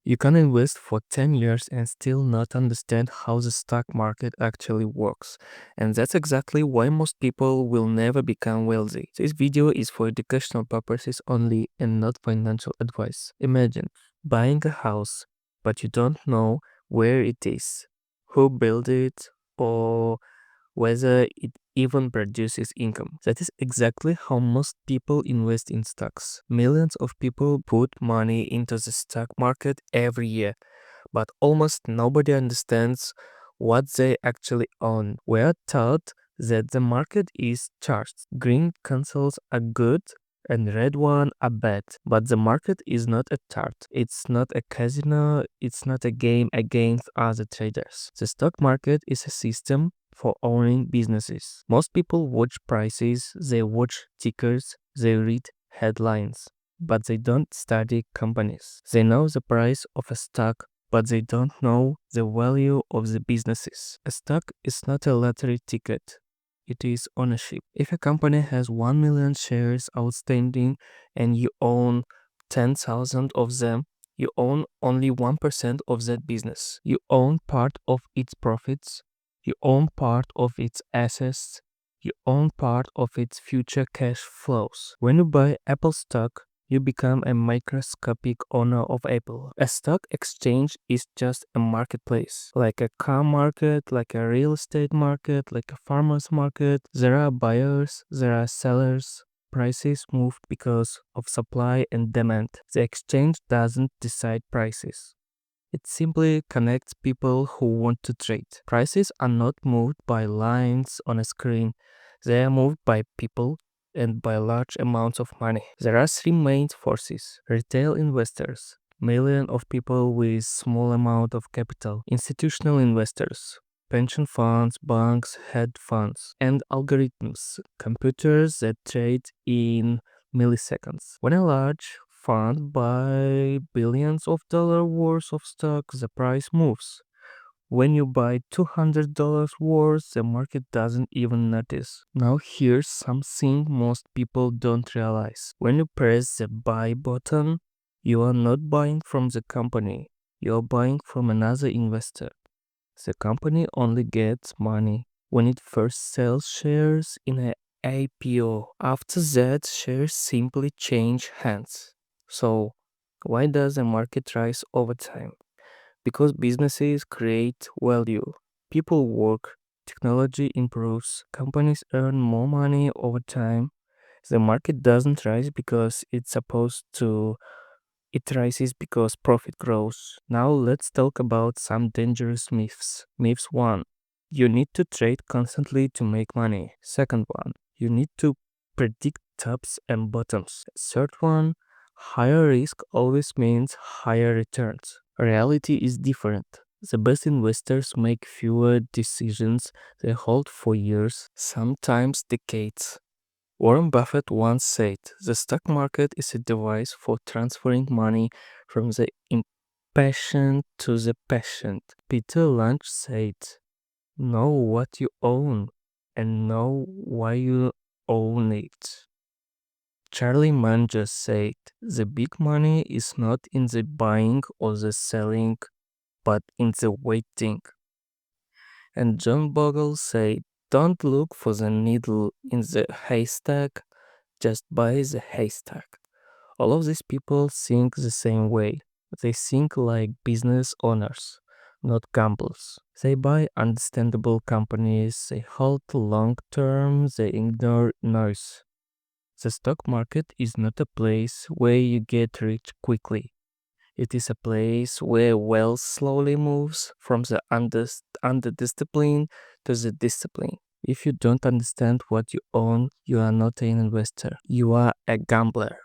You can invest for 10 years and still not understand how the stock market actually works. And that's exactly why most people will never become wealthy. This video is for educational purposes only and not financial advice. Imagine buying a house, but you don't know where it is, who built it, or whether it even produces income. That is exactly how most people invest in stocks. Millions of people put money into the stock market every year, but almost nobody understands what they actually own. We are taught that the market is charts. Green candles are good and red one are bad. But the market is not a chart. It's not a casino. It's not a game against other traders. The stock market is a system for owning businesses. Most people watch prices, they watch tickers, they read headlines, but they don't study companies. They know the price of a stock, but they don't know the value of the businesses. A stock is not a lottery ticket. It is ownership. If a company has 1 million shares outstanding and you own 10,000 of them, you own only 1% of that business. You own part of its profits. You own part of its assets. You own part of its future cash flows. When you buy Apple stock, you become a microscopic owner of Apple. A stock exchange is just a marketplace, like a car market, like a real estate market, like a farmer's market. There are buyers, there are sellers. Prices move because of supply and demand. The exchange doesn't decide prices. It simply connects people who want to trade. Prices are not moved by lines on a screen, they are moved by people and by large amounts of money. There are three main forces: retail investors, millions of people with small amount of capital, institutional investors, pension funds, banks, hedge funds, and algorithms, computers that trade in milliseconds. When a large fund buy billions of dollars worth of stock, the price moves. When you buy $200 worth, the market doesn't even notice. Now here's something most people don't realize. When you press the buy button, you are not buying from the company. You are buying from another investor. The company only gets money when it first sells shares in an IPO. After that, shares simply change hands. So, why does the market rise over time? Because businesses create value, people work, technology improves, companies earn more money over time. The market doesn't rise because it's supposed to, it rises because profit grows. Now let's talk about some dangerous myths. Myths 1. You need to trade constantly to make money. Second one, you need to predict tops and bottoms. Third one, higher risk always means higher returns. Reality is different. The best investors make fewer decisions, they hold for years, sometimes decades. Warren Buffett once said, the stock market is a device for transferring money from the impatient to the patient. Peter Lynch said, know what you own and know why you own it. Charlie Munger said, the big money is not in the buying or the selling, but in the waiting. And John Bogle said, don't look for the needle in the haystack, just buy the haystack. All of these people think the same way. They think like business owners, not gamblers. They buy understandable companies, they hold long term, they ignore noise. The stock market is not a place where you get rich quickly. It is a place where wealth slowly moves from the under-discipline to the discipline. If you don't understand what you own, you are not an investor. You are a gambler.